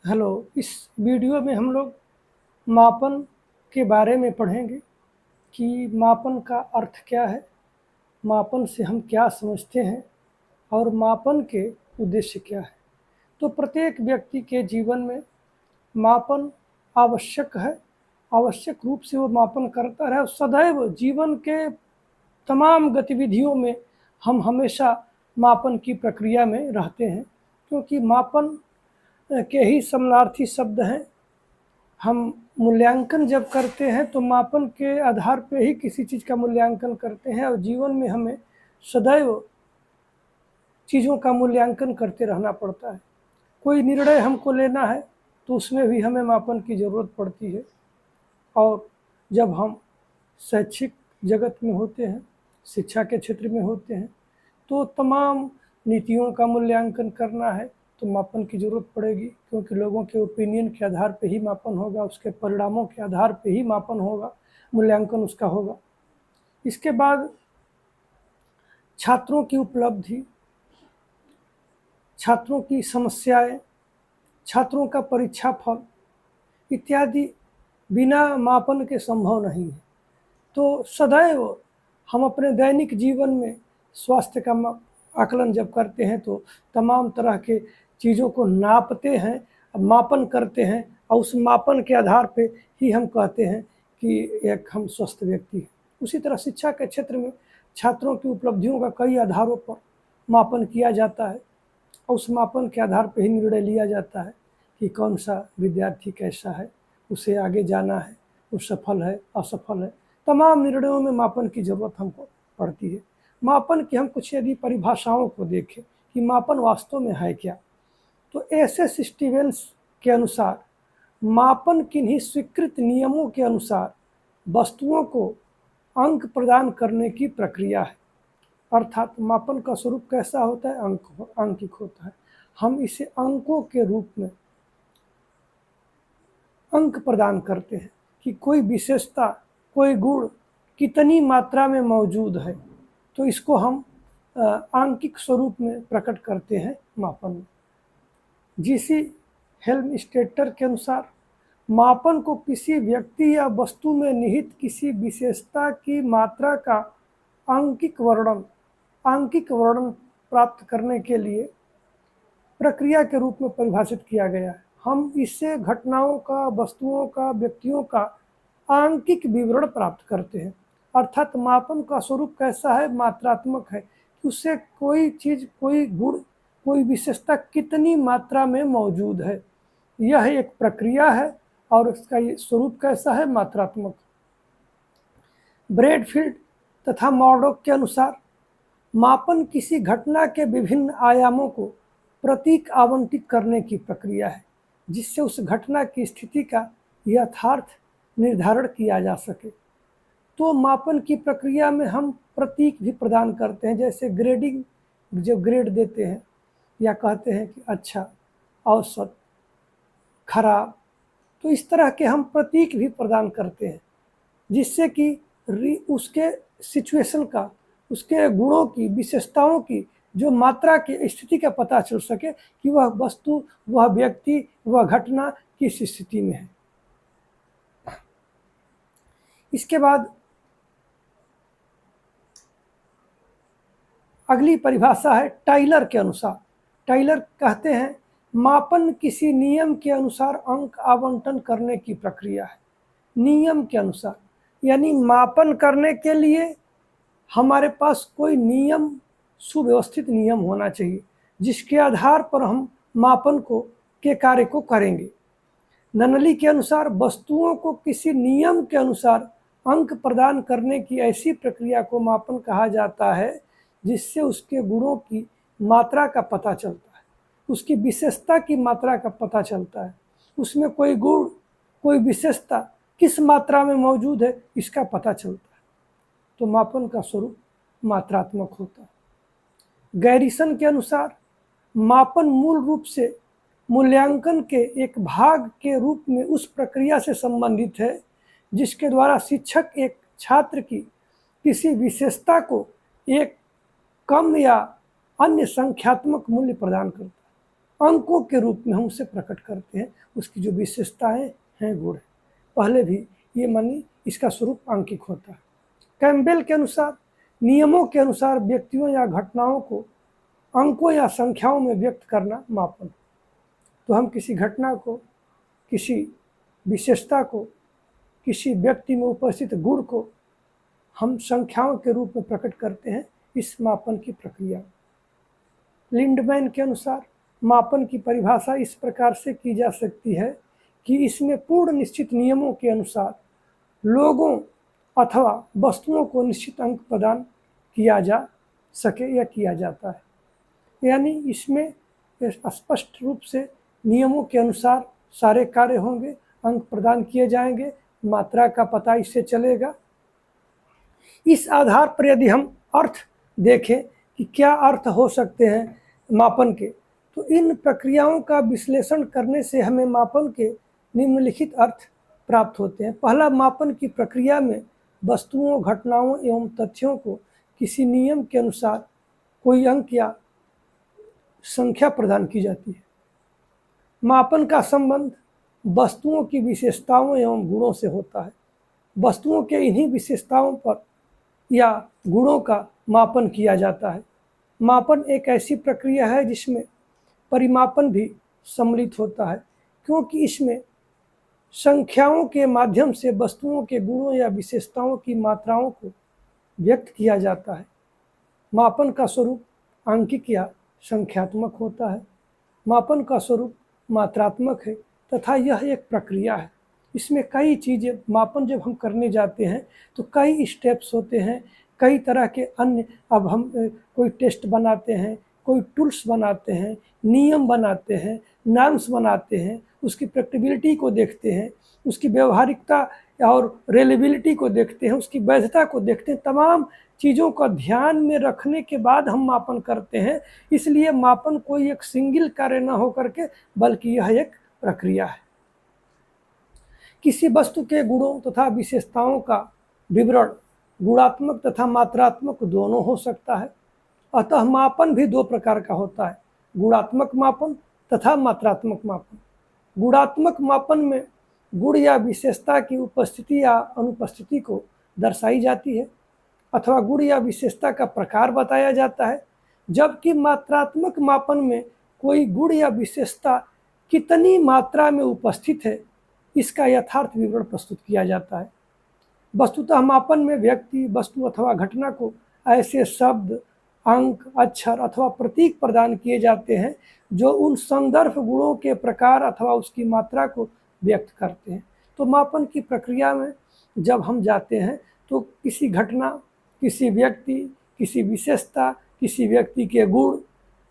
Hello. इस video में हम लोग मापन के बारे में पढ़ेंगे कि मापन का अर्थ क्या है, मापन से हम क्या समझते हैं और मापन के उद्देश्य क्या है। तो प्रत्येक व्यक्ति के जीवन में मापन आवश्यक है, आवश्यक रूप से वो मापन करता रहे और सदैव जीवन के तमाम गतिविधियों में हम हमेशा मापन की प्रक्रिया में रहते हैं, क्योंकि मापन के ही समानार्थी शब्द हैं। हम मूल्यांकन जब करते हैं तो मापन के आधार पे ही किसी चीज़ का मूल्यांकन करते हैं और जीवन में हमें सदैव चीज़ों का मूल्यांकन करते रहना पड़ता है। कोई निर्णय हमको लेना है तो उसमें भी हमें मापन की ज़रूरत पड़ती है। और जब हम शैक्षिक जगत में होते हैं, शिक्षा के क्षेत्र में होते हैं, तो तमाम नीतियों का मूल्यांकन करना है तो मापन की ज़रूरत पड़ेगी, क्योंकि लोगों के ओपिनियन के आधार पे ही मापन होगा, उसके परिणामों के आधार पे ही मापन होगा, मूल्यांकन उसका होगा। इसके बाद छात्रों की उपलब्धि, छात्रों की समस्याएं, छात्रों का परीक्षा फल इत्यादि बिना मापन के संभव नहीं है। तो सदैव हम अपने दैनिक जीवन में स्वास्थ्य का आकलन जब करते हैं तो तमाम तरह के चीज़ों को नापते हैं, मापन करते हैं और उस मापन के आधार पे ही हम कहते हैं कि एक हम स्वस्थ व्यक्ति हैं। उसी तरह शिक्षा के क्षेत्र में छात्रों की उपलब्धियों का कई आधारों पर मापन किया जाता है और उस मापन के आधार पर ही निर्णय लिया जाता है कि कौन सा विद्यार्थी कैसा है, उसे आगे जाना है, वो सफल है असफल है। तमाम निर्णयों में मापन की ज़रूरत हमको पड़ती है। मापन की हम कुछ यदि परिभाषाओं को देखें कि मापन वास्तव में है क्या, तो एस स्टीवेंस के अनुसार मापन किन्हीं स्वीकृत नियमों के अनुसार वस्तुओं को अंक प्रदान करने की प्रक्रिया है। अर्थात मापन का स्वरूप कैसा होता है, अंकिक होता है। हम इसे अंकों के रूप में अंक प्रदान करते हैं कि कोई विशेषता, कोई गुण कितनी मात्रा में मौजूद है, तो इसको हम आंकिक स्वरूप में प्रकट करते हैं मापन में। जीसी हेल्मस्टेटर के अनुसार मापन को किसी व्यक्ति या वस्तु में निहित किसी विशेषता की मात्रा का आंकिक वर्णन प्राप्त करने के लिए प्रक्रिया के रूप में परिभाषित किया गया है। हम इससे घटनाओं का, वस्तुओं का, व्यक्तियों का आंकिक विवरण प्राप्त करते हैं। अर्थात मापन का स्वरूप कैसा है, मात्रात्मक है कि उससे कोई चीज़, कोई गुण, कोई विशेषता कितनी मात्रा में मौजूद है। यह एक प्रक्रिया है और उसका ये स्वरूप कैसा है, मात्रात्मक। ब्रैडफील्ड तथा मॉर्डॉक के अनुसार मापन किसी घटना के विभिन्न आयामों को प्रतीक आवंटित करने की प्रक्रिया है, जिससे उस घटना की स्थिति का यथार्थ निर्धारण किया जा सके। तो मापन की प्रक्रिया में हम प्रतीक भी प्रदान करते हैं, जैसे ग्रेडिंग, जो ग्रेड देते हैं या कहते हैं कि अच्छा, औसत, खराब, तो इस तरह के हम प्रतीक भी प्रदान करते हैं, जिससे कि उसके सिचुएशन का, उसके गुणों की, विशेषताओं की जो मात्रा की स्थिति का पता चल सके कि वह वस्तु, वह व्यक्ति, वह घटना किस स्थिति में है। इसके बाद अगली परिभाषा है टाइलर के अनुसार। टाइलर कहते हैं मापन किसी नियम के अनुसार अंक आवंटन करने की प्रक्रिया है। नियम के अनुसार यानी मापन करने के लिए हमारे पास कोई नियम, सुव्यवस्थित नियम होना चाहिए, जिसके आधार पर हम मापन के कार्य को करेंगे। ननली के अनुसार वस्तुओं को किसी नियम के अनुसार अंक प्रदान करने की ऐसी प्रक्रिया को मापन कहा जाता है, जिससे उसके गुणों की मात्रा का पता चलता है, उसकी विशेषता की मात्रा का पता चलता है, उसमें कोई गुण, कोई विशेषता किस मात्रा में मौजूद है, इसका पता चलता है। तो मापन का स्वरूप मात्रात्मक होता है। गैरिसन के अनुसार मापन मूल रूप से मूल्यांकन के एक भाग के रूप में उस प्रक्रिया से संबंधित है, जिसके द्वारा शिक्षक एक छात्र की किसी विशेषता को एक कम या अन्य संख्यात्मक मूल्य प्रदान करता है। अंकों के रूप में हम उसे प्रकट करते हैं, उसकी जो विशेषताएं हैं, गुण हैं। पहले भी ये मानी इसका स्वरूप आंकिक होता है। कैम्पबेल के अनुसार नियमों के अनुसार व्यक्तियों या घटनाओं को अंकों या संख्याओं में व्यक्त करना मापन। तो हम किसी घटना को, किसी विशेषता को, किसी व्यक्ति में उपस्थित गुण को हम संख्याओं के रूप में प्रकट करते हैं, इस मापन की प्रक्रिया। लिंडमैन के अनुसार मापन की परिभाषा इस प्रकार से की जा सकती है कि इसमें पूर्ण निश्चित नियमों के अनुसार लोगों अथवा वस्तुओं को निश्चित अंक प्रदान किया जा सके या किया जाता है। यानी इसमें स्पष्ट रूप से नियमों के अनुसार सारे कार्य होंगे, अंक प्रदान किए जाएंगे, मात्रा का पता इससे चलेगा। इस आधार पर यदि हम अर्थ देखें कि क्या अर्थ हो सकते हैं मापन के, तो इन प्रक्रियाओं का विश्लेषण करने से हमें मापन के निम्नलिखित अर्थ प्राप्त होते हैं। पहला, मापन की प्रक्रिया में वस्तुओं, घटनाओं एवं तथ्यों को किसी नियम के अनुसार कोई अंक या संख्या प्रदान की जाती है। मापन का संबंध वस्तुओं की विशेषताओं एवं गुणों से होता है। वस्तुओं के इन्हीं विशेषताओं पर या गुणों का मापन किया जाता है। मापन एक ऐसी प्रक्रिया है जिसमें परिमापन भी सम्मिलित होता है, क्योंकि इसमें संख्याओं के माध्यम से वस्तुओं के गुणों या विशेषताओं की मात्राओं को व्यक्त किया जाता है। मापन का स्वरूप आंकिक या संख्यात्मक होता है। मापन का स्वरूप मात्रात्मक है तथा यह एक प्रक्रिया है। इसमें कई चीज़ें, मापन जब हम करने जाते हैं तो कई स्टेप्स होते हैं, कई तरह के अन्य, अब हम कोई टेस्ट बनाते हैं, कोई टूल्स बनाते हैं, नियम बनाते हैं, नॉर्म्स बनाते हैं, उसकी प्रैक्टिबिलिटी को देखते हैं, उसकी व्यवहारिकता और रेलेबिलिटी को देखते हैं, उसकी वैधता को देखते हैं। तमाम चीज़ों का ध्यान में रखने के बाद हम मापन करते हैं। इसलिए मापन कोई एक सिंगल कार्य न हो करके, बल्कि यह एक प्रक्रिया है। किसी वस्तु के गुणों तथा विशेषताओं का विवरण गुणात्मक तथा मात्रात्मक दोनों हो सकता है। अतः मापन भी दो प्रकार का होता है, गुणात्मक मापन तथा मात्रात्मक मापन। गुणात्मक मापन में गुण या विशेषता की उपस्थिति या अनुपस्थिति को दर्शाई जाती है अथवा गुण या विशेषता का प्रकार बताया जाता है, जबकि मात्रात्मक मापन में कोई गुण या विशेषता कितनी मात्रा में उपस्थित है, इसका यथार्थ विवरण प्रस्तुत किया जाता है। वस्तुतः मापन में व्यक्ति, वस्तु अथवा घटना को ऐसे शब्द, अंक, अक्षर अथवा प्रतीक प्रदान किए जाते हैं जो उन संदर्भ गुणों के प्रकार अथवा उसकी मात्रा को व्यक्त करते हैं। तो मापन की प्रक्रिया में जब हम जाते हैं तो किसी घटना, किसी व्यक्ति, किसी विशेषता, किसी व्यक्ति के गुण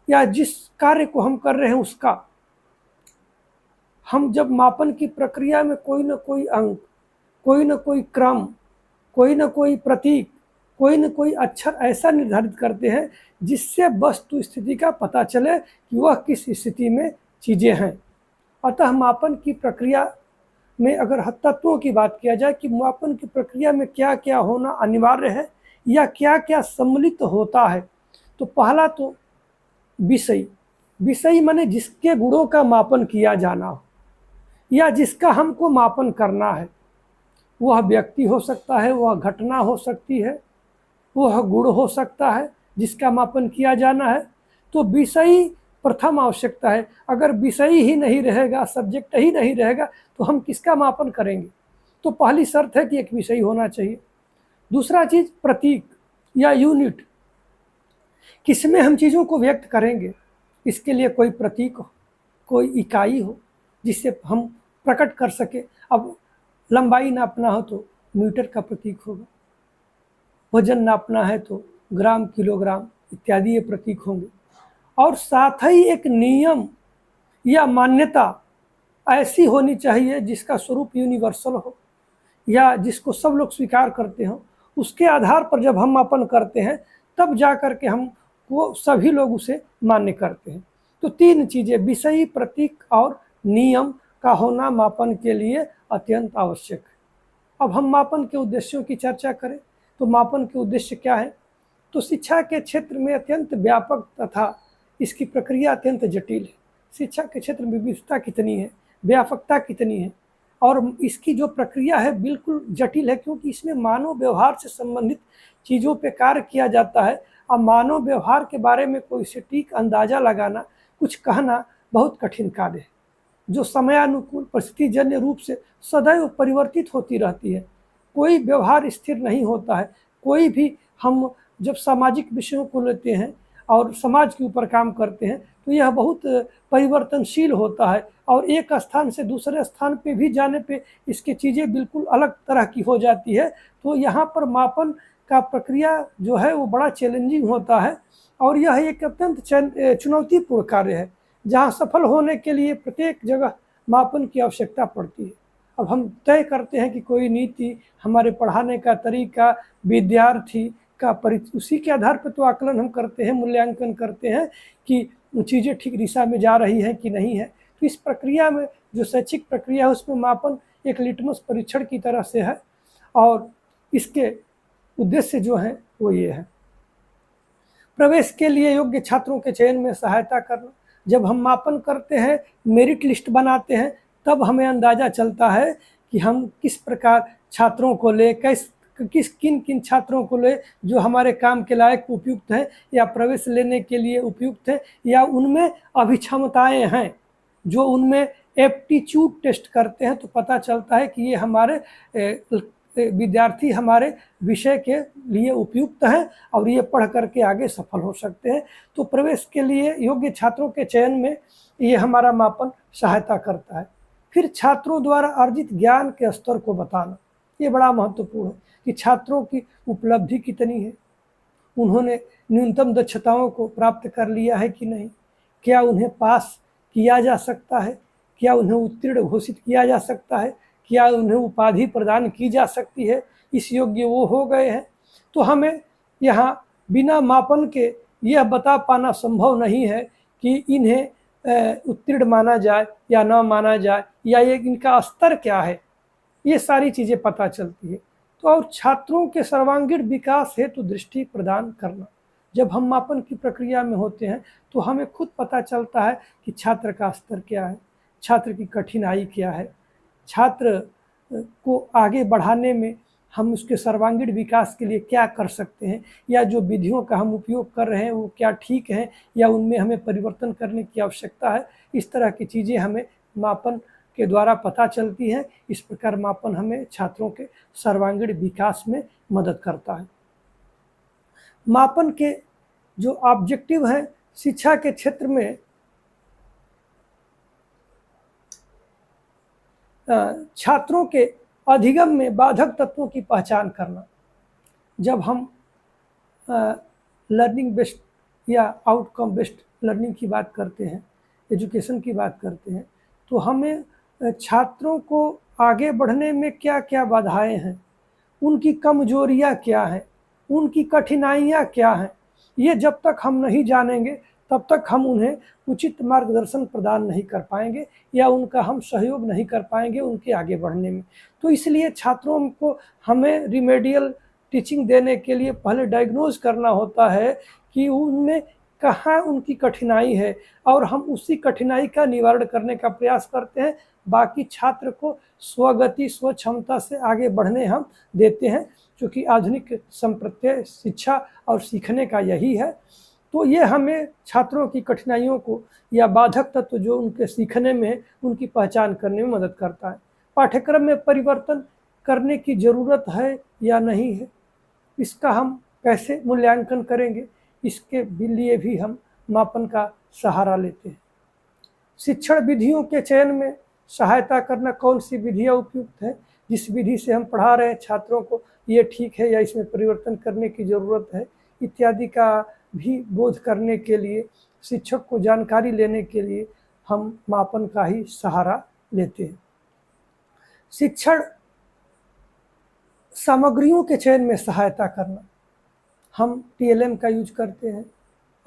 या जिस कार्य को हम कर रहे हैं उसका, हम जब मापन की प्रक्रिया में कोई न कोई अंक, कोई न कोई क्रम, कोई न कोई प्रतीक, कोई न कोई अक्षर ऐसा निर्धारित करते हैं जिससे वस्तु स्थिति का पता चले कि वह किस स्थिति में चीज़ें हैं। अतः मापन की प्रक्रिया में अगर तत्वों की बात किया जाए कि मापन की प्रक्रिया में क्या क्या होना अनिवार्य है या क्या क्या सम्मिलित होता है, तो पहला तो विषय। विषय माने जिसके गुणों का मापन किया जाना हो या जिसका हमको मापन करना है। वह व्यक्ति हो सकता है, वह घटना हो सकती है, वह गुण हो सकता है जिसका मापन किया जाना है। तो विषय प्रथम आवश्यकता है। अगर विषय ही नहीं रहेगा, सब्जेक्ट ही नहीं रहेगा, तो हम किसका मापन करेंगे? तो पहली शर्त है कि एक विषय होना चाहिए। दूसरा चीज़ प्रतीक या यूनिट, किसमें हम चीज़ों को व्यक्त करेंगे, इसके लिए कोई प्रतीक हो, कोई इकाई हो जिससे हम प्रकट कर सके। अब लंबाई नापना हो तो मीटर का प्रतीक होगा, वजन नापना है तो ग्राम, किलोग्राम इत्यादि ये प्रतीक होंगे। और साथ ही एक नियम या मान्यता ऐसी होनी चाहिए जिसका स्वरूप यूनिवर्सल हो या जिसको सब लोग स्वीकार करते हों। उसके आधार पर जब हम मापन करते हैं तब जा कर के हम वो सभी लोग उसे मान्य करते हैं। तो तीन चीज़ें, विषय, प्रतीक और नियम का होना मापन के लिए अत्यंत आवश्यक है। अब हम मापन के उद्देश्यों की चर्चा करें तो मापन के उद्देश्य क्या है? तो शिक्षा के क्षेत्र में अत्यंत व्यापक तथा इसकी प्रक्रिया अत्यंत जटिल है। शिक्षा के क्षेत्र में विविधता कितनी है, व्यापकता कितनी है, और इसकी जो प्रक्रिया है बिल्कुल जटिल है, क्योंकि इसमें मानव व्यवहार से संबंधित चीज़ों पे कार्य किया जाता है। अब मानव व्यवहार के बारे में कोई सटीक अंदाज़ा लगाना, कुछ कहना बहुत कठिन कार्य है, जो समयानुकूल परिस्थितिजन्य रूप से सदैव परिवर्तित होती रहती है। कोई व्यवहार स्थिर नहीं होता है। कोई भी हम जब सामाजिक विषयों को लेते हैं और समाज के ऊपर काम करते हैं तो यह बहुत परिवर्तनशील होता है, और एक स्थान से दूसरे स्थान पे भी जाने पे इसकी चीज़ें बिल्कुल अलग तरह की हो जाती है। तो यहाँ पर मापन का प्रक्रिया जो है वो बड़ा चैलेंजिंग होता है, और यह एक अत्यंत चुनौतीपूर्ण कार्य है, जहाँ सफल होने के लिए प्रत्येक जगह मापन की आवश्यकता पड़ती है। अब हम तय करते हैं कि कोई नीति, हमारे पढ़ाने का तरीका, विद्यार्थी का उसी के आधार पर तो आकलन हम करते हैं, मूल्यांकन करते हैं कि चीज़ें ठीक दिशा में जा रही हैं कि नहीं है। तो इस प्रक्रिया में जो शैक्षिक प्रक्रिया है उसमें मापन एक लिटमस परीक्षण की तरह से है, और इसके उद्देश्य जो हैं वो ये है: प्रवेश के लिए योग्य छात्रों के चयन में सहायता करना। जब हम मापन करते हैं, मेरिट लिस्ट बनाते हैं, तब हमें अंदाज़ा चलता है कि हम किस प्रकार छात्रों को ले, किन किन छात्रों को ले जो हमारे काम के लायक उपयुक्त हैं, या प्रवेश लेने के लिए उपयुक्त हैं, या उनमें अभिक्षमताएँ हैं। जो उनमें एप्टीट्यूड टेस्ट करते हैं तो पता चलता है कि ये हमारे विद्यार्थी हमारे विषय के लिए उपयुक्त हैं और ये पढ़ करके आगे सफल हो सकते हैं। तो प्रवेश के लिए योग्य छात्रों के चयन में ये हमारा मापन सहायता करता है। फिर छात्रों द्वारा अर्जित ज्ञान के स्तर को बताना, ये बड़ा महत्वपूर्ण है कि छात्रों की उपलब्धि कितनी है, उन्होंने न्यूनतम दक्षताओं को प्राप्त कर लिया है कि नहीं, क्या उन्हें पास किया जा सकता है, क्या उन्हें उत्तीर्ण घोषित किया जा सकता है, क्या उन्हें उपाधि प्रदान की जा सकती है, इस योग्य वो हो गए हैं। तो हमें यहाँ बिना मापन के यह बता पाना संभव नहीं है कि इन्हें उत्तीर्ण माना जाए या न माना जाए, या ये इनका स्तर क्या है, ये सारी चीज़ें पता चलती है। तो और छात्रों के सर्वांगीण विकास हेतु दृष्टि प्रदान करना। जब हम मापन की प्रक्रिया में होते हैं तो हमें खुद पता चलता है कि छात्र का स्तर क्या है, छात्र की कठिनाई क्या है, छात्र को आगे बढ़ाने में हम उसके सर्वांगीण विकास के लिए क्या कर सकते हैं, या जो विधियों का हम उपयोग कर रहे हैं वो क्या ठीक है, या उनमें हमें परिवर्तन करने की आवश्यकता है। इस तरह की चीज़ें हमें मापन के द्वारा पता चलती हैं। इस प्रकार मापन हमें छात्रों के सर्वांगीण विकास में मदद करता है। मापन के जो ऑब्जेक्टिव हैं शिक्षा के क्षेत्र में, छात्रों के अधिगम में बाधक तत्वों की पहचान करना। जब हम लर्निंग बेस्ड या आउटकम बेस्ड लर्निंग की बात करते हैं, एजुकेशन की बात करते हैं, तो हमें छात्रों को आगे बढ़ने में क्या क्या बाधाएं हैं, उनकी कमजोरियां क्या हैं, उनकी कठिनाइयां क्या हैं, ये जब तक हम नहीं जानेंगे तब तक हम उन्हें उचित मार्गदर्शन प्रदान नहीं कर पाएंगे, या उनका हम सहयोग नहीं कर पाएंगे उनके आगे बढ़ने में। तो इसलिए छात्रों को हमें रिमेडियल टीचिंग देने के लिए पहले डायग्नोज करना होता है कि उनमें कहाँ उनकी कठिनाई है, और हम उसी कठिनाई का निवारण करने का प्रयास करते हैं। बाकी छात्र को स्वगति स्वक्षमता से आगे बढ़ने हम देते हैं, क्योंकि आधुनिक संप्रत्यय शिक्षा और सीखने का यही है। तो ये हमें छात्रों की कठिनाइयों को या बाधक तत्व जो उनके सीखने में है उनकी पहचान करने में मदद करता है। पाठ्यक्रम में परिवर्तन करने की ज़रूरत है या नहीं है, इसका हम कैसे मूल्यांकन करेंगे, इसके लिए भी हम मापन का सहारा लेते हैं। शिक्षण विधियों के चयन में सहायता करना, कौन सी विधियाँ उपयुक्त है, जिस विधि से हम पढ़ा रहे हैं छात्रों को ये ठीक है या इसमें परिवर्तन करने की ज़रूरत है, इत्यादि का भी बोध करने के लिए, शिक्षक को जानकारी लेने के लिए हम मापन का ही सहारा लेते हैं। शिक्षण सामग्रियों के चयन में सहायता करना, हम TLM का यूज करते हैं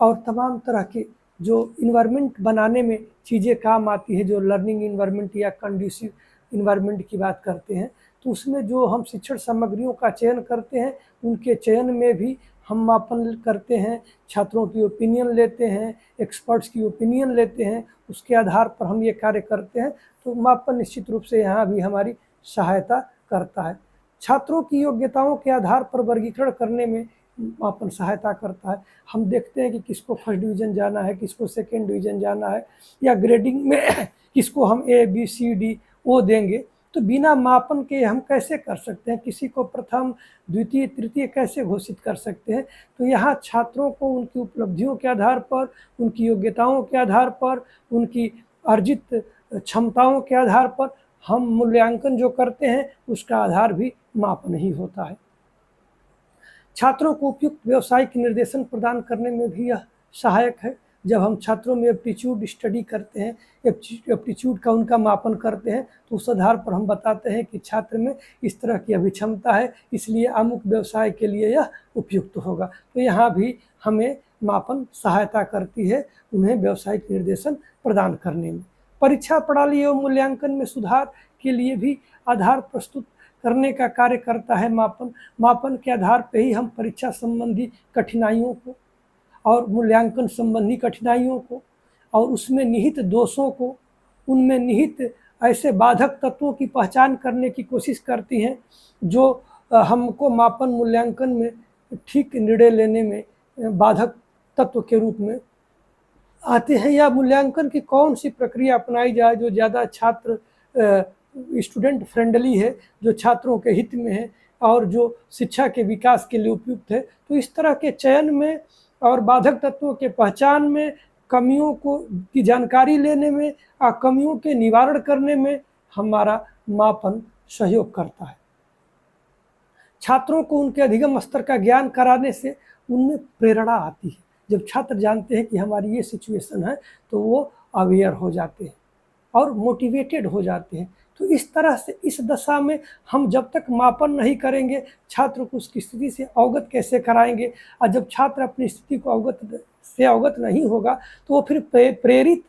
और तमाम तरह के जो इन्वायरमेंट बनाने में चीज़ें काम आती है, जो लर्निंग इन्वायरमेंट या कंड्यूसिव इन्वायरमेंट की बात करते हैं, तो उसमें जो हम शिक्षण सामग्रियों का चयन करते हैं उनके चयन में भी हम मापन करते हैं, छात्रों की ओपिनियन लेते हैं, एक्सपर्ट्स की ओपिनियन लेते हैं, उसके आधार पर हम ये कार्य करते हैं। तो मापन निश्चित रूप से यहाँ भी हमारी सहायता करता है। छात्रों की योग्यताओं के आधार पर वर्गीकरण करने में मापन सहायता करता है। हम देखते हैं कि किसको फर्स्ट डिवीज़न जाना है, किसको सेकेंड डिवीज़न जाना है, या ग्रेडिंग में किसको हम ABCDO देंगे। तो बिना मापन के हम कैसे कर सकते हैं, किसी को प्रथम द्वितीय तृतीय कैसे घोषित कर सकते हैं। तो यहाँ छात्रों को उनकी उपलब्धियों के आधार पर, उनकी योग्यताओं के आधार पर, उनकी अर्जित क्षमताओं के आधार पर हम मूल्यांकन जो करते हैं उसका आधार भी मापन ही होता है। छात्रों को उपयुक्त व्यावसायिक निर्देशन प्रदान करने में भी यह सहायक है। जब हम छात्रों में एप्टीट्यूड स्टडी करते हैं, एप्टीट्यूड का उनका मापन करते हैं, तो उस आधार पर हम बताते हैं कि छात्र में इस तरह की अभिक्षमता है, इसलिए अमुक व्यवसाय के लिए यह उपयुक्त होगा। तो यहाँ भी हमें मापन सहायता करती है उन्हें व्यावसायिक निर्देशन प्रदान करने में। परीक्षा प्रणाली एवं मूल्यांकन में सुधार के लिए भी आधार प्रस्तुत करने का कार्य करता है मापन। मापन के आधार पर ही हम परीक्षा संबंधी कठिनाइयों को और मूल्यांकन संबंधी कठिनाइयों को और उसमें निहित दोषों को, उनमें निहित ऐसे बाधक तत्वों की पहचान करने की कोशिश करती हैं जो हमको मापन मूल्यांकन में ठीक निर्णय लेने में बाधक तत्व के रूप में आते हैं, या मूल्यांकन की कौन सी प्रक्रिया अपनाई जाए जो ज़्यादा छात्र स्टूडेंट फ्रेंडली है, जो छात्रों के हित में है और जो शिक्षा के विकास के लिए उपयुक्त है। तो इस तरह के चयन में और बाधक तत्वों के पहचान में, कमियों को की जानकारी लेने में और कमियों के निवारण करने में हमारा मापन सहयोग करता है। छात्रों को उनके अधिगम स्तर का ज्ञान कराने से उनमें प्रेरणा आती है। जब छात्र जानते हैं कि हमारी ये सिचुएशन है तो वो अवेयर हो जाते हैं और मोटिवेटेड हो जाते हैं। तो इस तरह से इस दशा में हम जब तक मापन नहीं करेंगे, छात्र को उसकी स्थिति से अवगत कैसे कराएंगे, और जब छात्र अपनी स्थिति को अवगत नहीं होगा तो वो फिर प्रेरित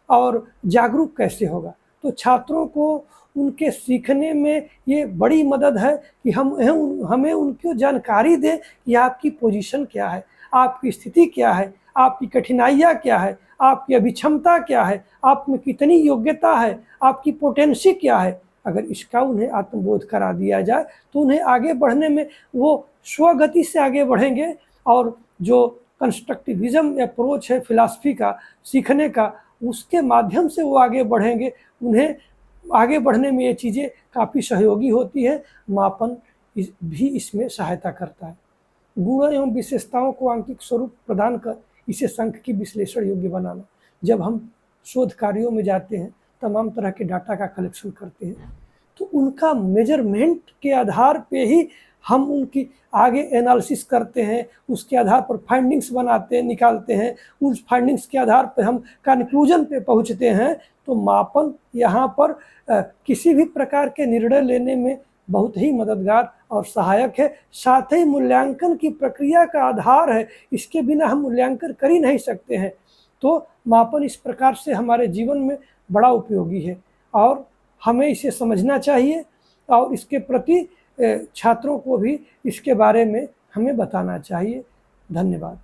और जागरूक कैसे होगा। तो छात्रों को उनके सीखने में ये बड़ी मदद है कि हमें उनको जानकारी दें कि आपकी पोजीशन क्या है, आपकी स्थिति क्या है, आपकी कठिनाइयाँ क्या है, आपकी अभिक्षमता क्या है, आप में कितनी योग्यता है, आपकी पोटेंसी क्या है। अगर इसका उन्हें आत्मबोध करा दिया जाए तो उन्हें आगे बढ़ने में वो स्वगति से आगे बढ़ेंगे, और जो कंस्ट्रक्टिविज्म अप्रोच है फिलॉसफी का सीखने का, उसके माध्यम से वो आगे बढ़ेंगे। उन्हें आगे बढ़ने में ये चीज़ें काफ़ी सहयोगी होती है। मापन भी इसमें सहायता करता है। गुण एवं विशेषताओं को आंकिक स्वरूप प्रदान कर इसे सांख्यिकी विश्लेषण योग्य बनाना। जब हम शोध कार्यों में जाते हैं, तमाम तरह के डाटा का कलेक्शन करते हैं, तो उनका मेजरमेंट के आधार पे ही हम उनकी आगे एनालिसिस करते हैं, उसके आधार पर फाइंडिंग्स बनाते हैं, निकालते हैं, उस फाइंडिंग्स के आधार पर हम कंक्लूजन पे पहुंचते हैं। तो मापन यहाँ पर किसी भी प्रकार के निर्णय लेने में बहुत ही मददगार और सहायक है। साथ ही मूल्यांकन की प्रक्रिया का आधार है, इसके बिना हम मूल्यांकन कर ही नहीं सकते हैं। तो मापन इस प्रकार से हमारे जीवन में बड़ा उपयोगी है और हमें इसे समझना चाहिए और इसके प्रति छात्रों को भी इसके बारे में हमें बताना चाहिए। धन्यवाद।